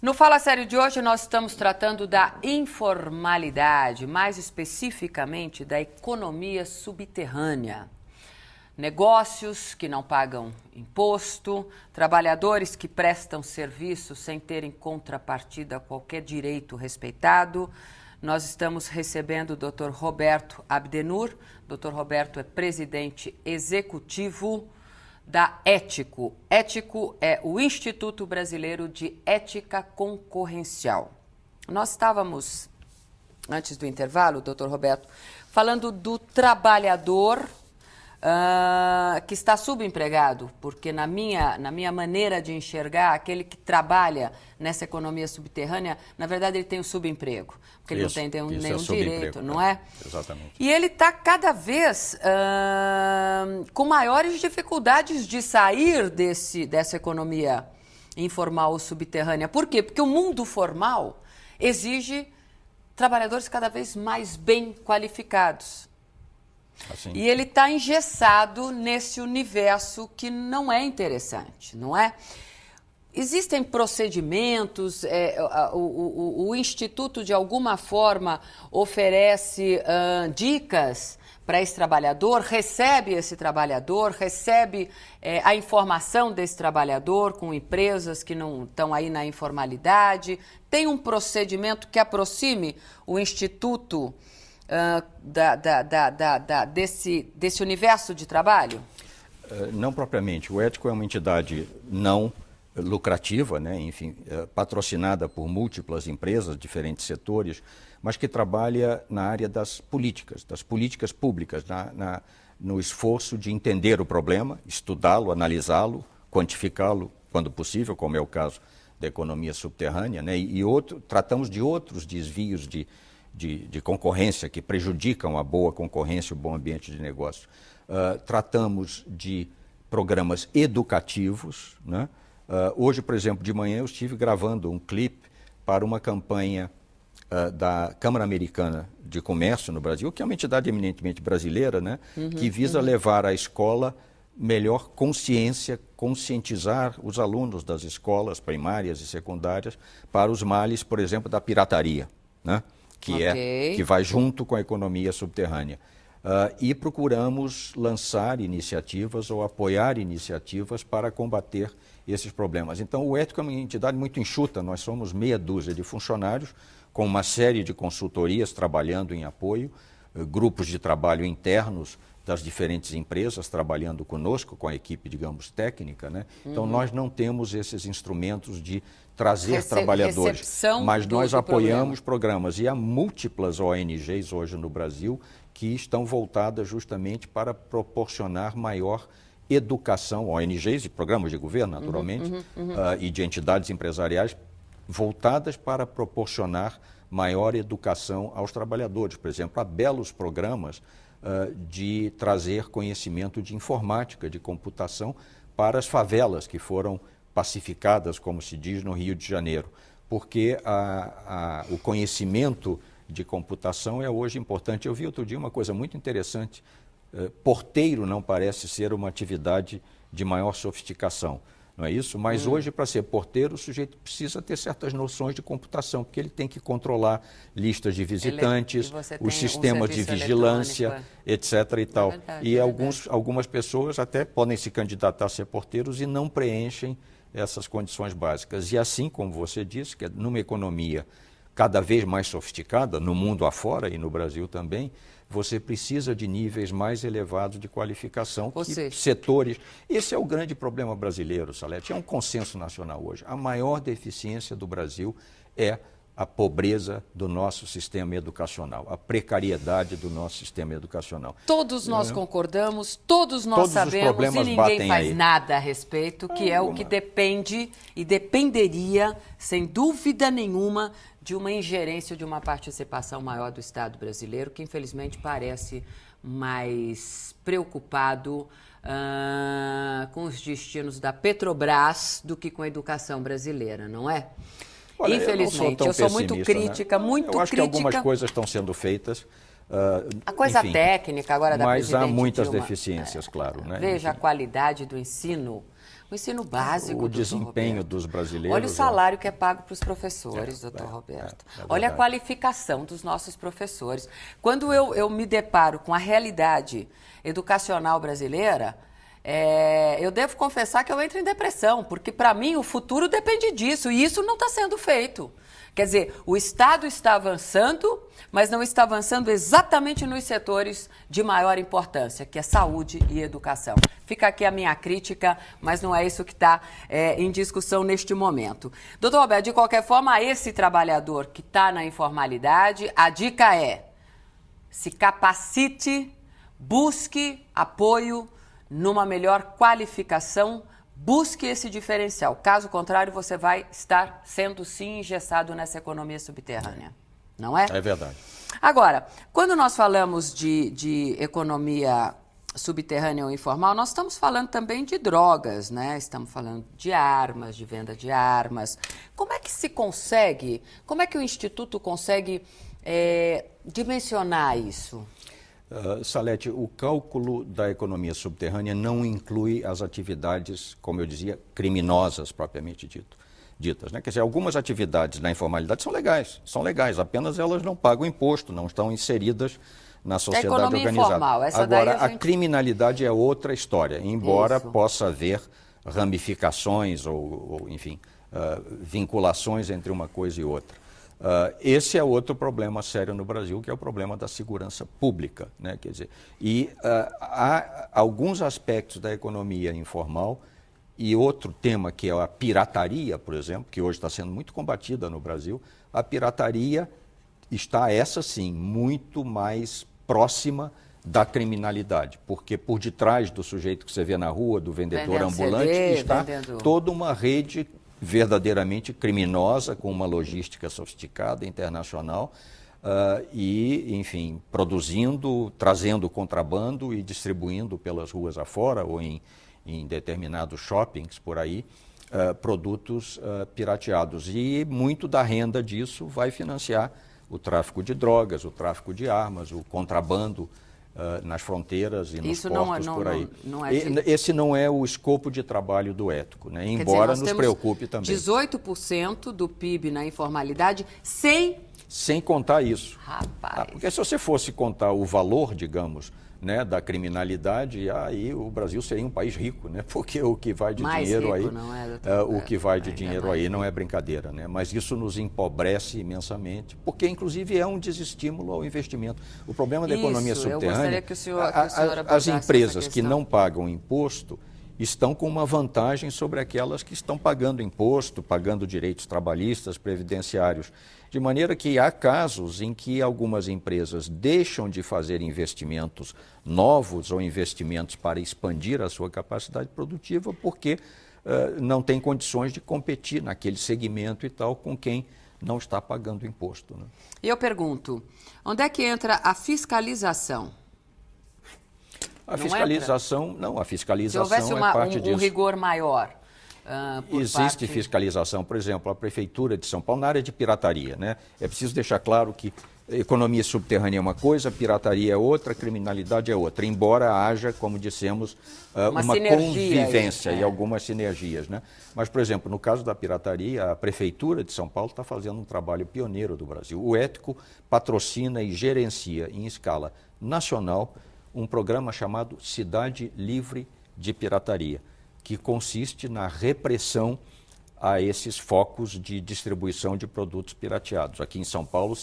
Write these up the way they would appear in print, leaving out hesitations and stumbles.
No Fala Sério de hoje, nós estamos tratando da informalidade, mais especificamente da economia subterrânea. Negócios que não pagam imposto, trabalhadores que prestam serviço sem terem contrapartida qualquer direito respeitado. Nós estamos recebendo o Dr. Roberto Abdenur. Dr. Roberto é presidente executivo da Ético. Ético é o Instituto Brasileiro de Ética Concorrencial. Nós estávamos, antes do intervalo, doutor Roberto, falando do trabalhador que está subempregado, porque na minha maneira de enxergar, aquele que trabalha nessa economia subterrânea, na verdade ele tem um subemprego, porque ele não tem nenhum direito, não é? Exatamente. E ele está cada vez com maiores dificuldades de sair dessa economia informal ou subterrânea. Por quê? Porque o mundo formal exige trabalhadores cada vez mais bem qualificados. Assim. E ele está engessado nesse universo que não é interessante, não é? Existem procedimentos, o Instituto de alguma forma oferece dicas para esse trabalhador, recebe esse trabalhador, recebe a informação desse trabalhador com empresas que não estão aí na informalidade. Tem um procedimento que aproxime o Instituto desse universo de trabalho? Não propriamente. O Ético é uma entidade não lucrativa, né? Enfim, patrocinada por múltiplas empresas, diferentes setores, mas que trabalha na área das políticas públicas, no esforço de entender o problema, estudá-lo, analisá-lo, quantificá-lo, quando possível, como é o caso da economia subterrânea, né? Tratamos de outros desvios de concorrência que prejudicam a boa concorrência, o bom ambiente de negócio. Tratamos de programas educativos, né? Hoje, por exemplo, de manhã eu estive gravando um clipe para uma campanha da Câmara Americana de Comércio no Brasil, que é uma entidade eminentemente brasileira, né? Que visa levar à escola melhor conscientizar os alunos das escolas primárias e secundárias para os males, por exemplo, da pirataria, né? Que vai junto com a economia subterrânea. E procuramos lançar iniciativas ou apoiar iniciativas para combater esses problemas. Então, o Ético é uma entidade muito enxuta, nós somos meia dúzia de funcionários, com uma série de consultorias trabalhando em apoio, grupos de trabalho internos das diferentes empresas trabalhando conosco, com a equipe, digamos, técnica, né? Então, nós não temos esses instrumentos de trazer trabalhadores, mas nós apoiamos programas. E há múltiplas ONGs hoje no Brasil que estão voltadas justamente para proporcionar maior educação, ONGs e programas de governo, naturalmente, e de entidades empresariais voltadas para proporcionar maior educação aos trabalhadores. Por exemplo, há belos programas de trazer conhecimento de informática, de computação, para as favelas que foram pacificadas, como se diz, no Rio de Janeiro, porque o conhecimento de computação é hoje importante. Eu vi outro dia uma coisa muito interessante, porteiro não parece ser uma atividade de maior sofisticação, não é isso? Mas hoje, para ser porteiro, o sujeito precisa ter certas noções de computação, porque ele tem que controlar listas de visitantes, os sistemas de vigilância, etc. e tal. Algumas pessoas até podem se candidatar a ser porteiros e não preenchem essas condições básicas. E assim, como você disse, que numa economia cada vez mais sofisticada, no mundo afora e no Brasil também, você precisa de níveis mais elevados de qualificação, setores... Esse é o grande problema brasileiro, Salete, é um consenso nacional hoje. A maior deficiência do Brasil é a pobreza do nosso sistema educacional, a precariedade do nosso sistema educacional. Todos nós concordamos, todos nós sabemos e ninguém faz nada a respeito, que é o que depende e dependeria, sem dúvida nenhuma, de uma ingerência, de uma participação maior do Estado brasileiro, que infelizmente parece mais preocupado com os destinos da Petrobras do que com a educação brasileira, não é? Olha, infelizmente, eu sou muito crítica, né? muito crítica. Eu acho que algumas coisas estão sendo feitas. A coisa técnica agora da mas presidente há muitas Dilma, deficiências, claro. Né? Veja a qualidade do ensino, O ensino básico, o desempenho dos brasileiros. Olha o salário que é pago para os professores, doutor Roberto. Olha a qualificação dos nossos professores. Quando eu me deparo com a realidade educacional brasileira, eu devo confessar que eu entro em depressão, porque para mim o futuro depende disso, e isso não está sendo feito. Quer dizer, o Estado está avançando, mas não está avançando exatamente nos setores de maior importância, que é saúde e educação. Fica aqui a minha crítica, mas não é isso que está em discussão neste momento. Doutor Roberto, de qualquer forma, a esse trabalhador que está na informalidade, a dica é: se capacite, busque apoio numa melhor qualificação, busque esse diferencial. Caso contrário, você vai estar sendo, sim, engessado nessa economia subterrânea. Não é? É verdade. Agora, quando nós falamos de economia subterrânea ou informal, nós estamos falando também de drogas, né? Estamos falando de armas, de venda de armas. Como é que se consegue, como é que o Instituto consegue dimensionar isso? Salete, o cálculo da economia subterrânea não inclui as atividades, como eu dizia, criminosas propriamente ditas, né? Quer dizer, algumas atividades na informalidade são legais, apenas elas não pagam imposto, não estão inseridas na sociedade organizada. Informal, essa agora, daí a criminalidade é outra história, embora Isso. possa haver ramificações ou enfim, vinculações entre uma coisa e outra. Esse é outro problema sério no Brasil, que é o problema da segurança pública, né? Quer dizer, há alguns aspectos da economia informal e outro tema que é a pirataria, por exemplo, que hoje está sendo muito combatida no Brasil. A pirataria está, essa sim, muito mais próxima da criminalidade, porque por detrás do sujeito que você vê na rua, do vendedor ambulante, está toda uma rede verdadeiramente criminosa, com uma logística sofisticada, internacional, enfim, produzindo, trazendo contrabando e distribuindo pelas ruas afora ou em determinados shoppings por aí, produtos pirateados. E muito da renda disso vai financiar o tráfico de drogas, o tráfico de armas, o contrabando nas fronteiras e nos portos por aí. Esse não é o escopo de trabalho do ético, né? Embora nos preocupe também. 18% do PIB na informalidade sem contar isso. Rapaz. Porque se você fosse contar o valor, digamos, né, da criminalidade, aí o Brasil seria um país rico, né? Porque o que vai de dinheiro aí, o que vai de dinheiro aí não é brincadeira, né? Mas isso nos empobrece imensamente, porque inclusive é um desestímulo ao investimento. O problema da economia subterrânea, as empresas que não pagam imposto estão com uma vantagem sobre aquelas que estão pagando imposto, pagando direitos trabalhistas, previdenciários. De maneira que há casos em que algumas empresas deixam de fazer investimentos novos ou investimentos para expandir a sua capacidade produtiva porque não tem condições de competir naquele segmento e tal com quem não está pagando imposto, né? E eu pergunto, onde é que entra a fiscalização? A fiscalização Se houvesse é parte disso. Um rigor maior. Existe fiscalização, por exemplo, a Prefeitura de São Paulo, na área de pirataria, né? É preciso deixar claro que economia subterrânea é uma coisa, pirataria é outra, criminalidade é outra, embora haja, como dissemos, uma convivência e algumas sinergias, né? Mas, por exemplo, no caso da pirataria, a Prefeitura de São Paulo está fazendo um trabalho pioneiro do Brasil. O Ético patrocina e gerencia em escala nacional um programa chamado Cidade Livre de Pirataria, que consiste na repressão a esses focos de distribuição de produtos pirateados. Aqui em São Paulo,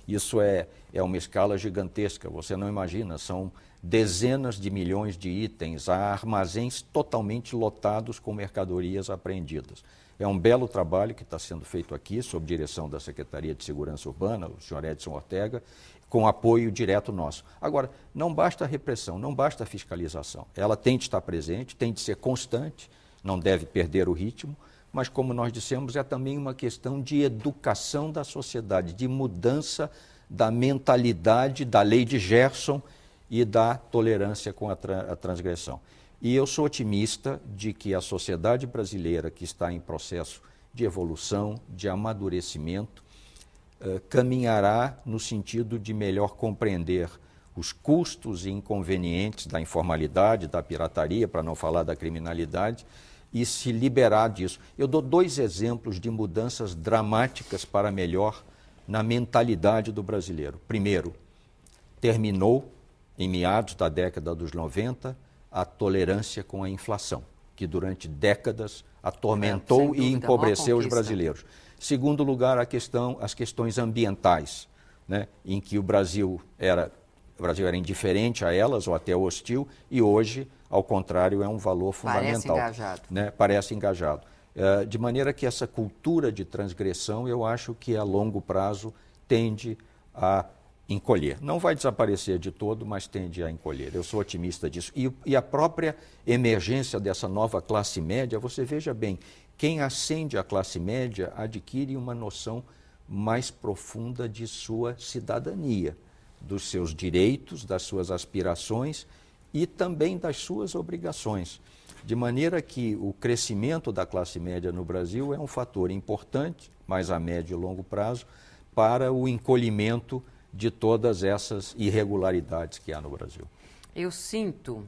isso é uma escala gigantesca, você não imagina, são dezenas de milhões de itens, há armazéns totalmente lotados com mercadorias apreendidas. É um belo trabalho que está sendo feito aqui, sob direção da Secretaria de Segurança Urbana, o senhor Edson Ortega, com apoio direto nosso. Agora, não basta a repressão, não basta a fiscalização. Ela tem de estar presente, tem de ser constante, não deve perder o ritmo, mas, como nós dissemos, é também uma questão de educação da sociedade, de mudança da mentalidade da lei de Gerson e da tolerância com a transgressão. E eu sou otimista de que a sociedade brasileira, que está em processo de evolução, de amadurecimento, caminhará no sentido de melhor compreender os custos e inconvenientes da informalidade, da pirataria, para não falar da criminalidade, e se liberar disso. Eu dou 2 exemplos de mudanças dramáticas para melhor na mentalidade do brasileiro. Primeiro, terminou, em meados da década dos 90, a tolerância com a inflação, que durante décadas atormentou e empobreceu os brasileiros. Segundo lugar, as questões ambientais, né, em que o Brasil era indiferente a elas ou até hostil, e hoje, ao contrário, é um valor fundamental. Parece engajado. Né, parece engajado. De maneira que essa cultura de transgressão, eu acho que a longo prazo tende a encolher. Não vai desaparecer de todo, mas tende a encolher. Eu sou otimista disso. E a própria emergência dessa nova classe média, você veja bem, quem ascende à classe média adquire uma noção mais profunda de sua cidadania, dos seus direitos, das suas aspirações e também das suas obrigações. De maneira que o crescimento da classe média no Brasil é um fator importante, mais a médio e longo prazo, para o encolhimento de todas essas irregularidades que há no Brasil. Eu sinto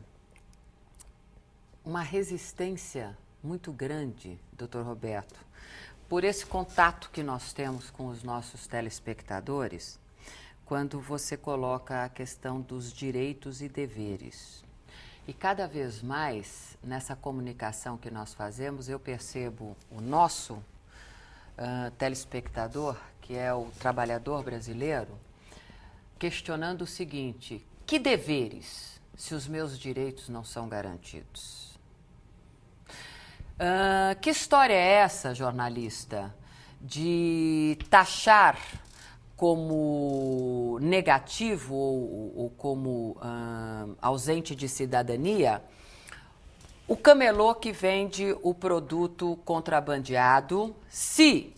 uma resistência muito grande, doutor Roberto, por esse contato que nós temos com os nossos telespectadores, quando você coloca a questão dos direitos e deveres. E cada vez mais, nessa comunicação que nós fazemos, eu percebo o nosso telespectador, que é o trabalhador brasileiro, questionando o seguinte: que deveres se os meus direitos não são garantidos? Que história é essa, jornalista, de taxar como negativo ou como ausente de cidadania o camelô que vende o produto contrabandeado, se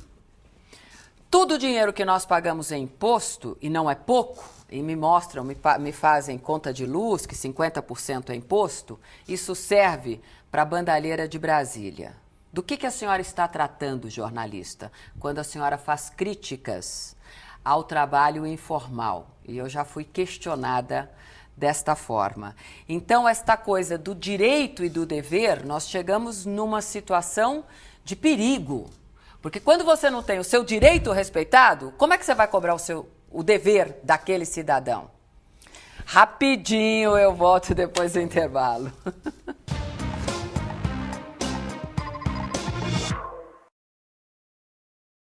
todo o dinheiro que nós pagamos em imposto, e não é pouco, e me fazem conta de luz, que 50% é imposto, isso serve para a bandalheira de Brasília. Do que a senhora está tratando, jornalista, quando a senhora faz críticas ao trabalho informal? E eu já fui questionada desta forma. Então, esta coisa do direito e do dever, nós chegamos numa situação de perigo. Porque quando você não tem o seu direito respeitado, como é que você vai cobrar o dever daquele cidadão? Rapidinho, eu volto depois do intervalo.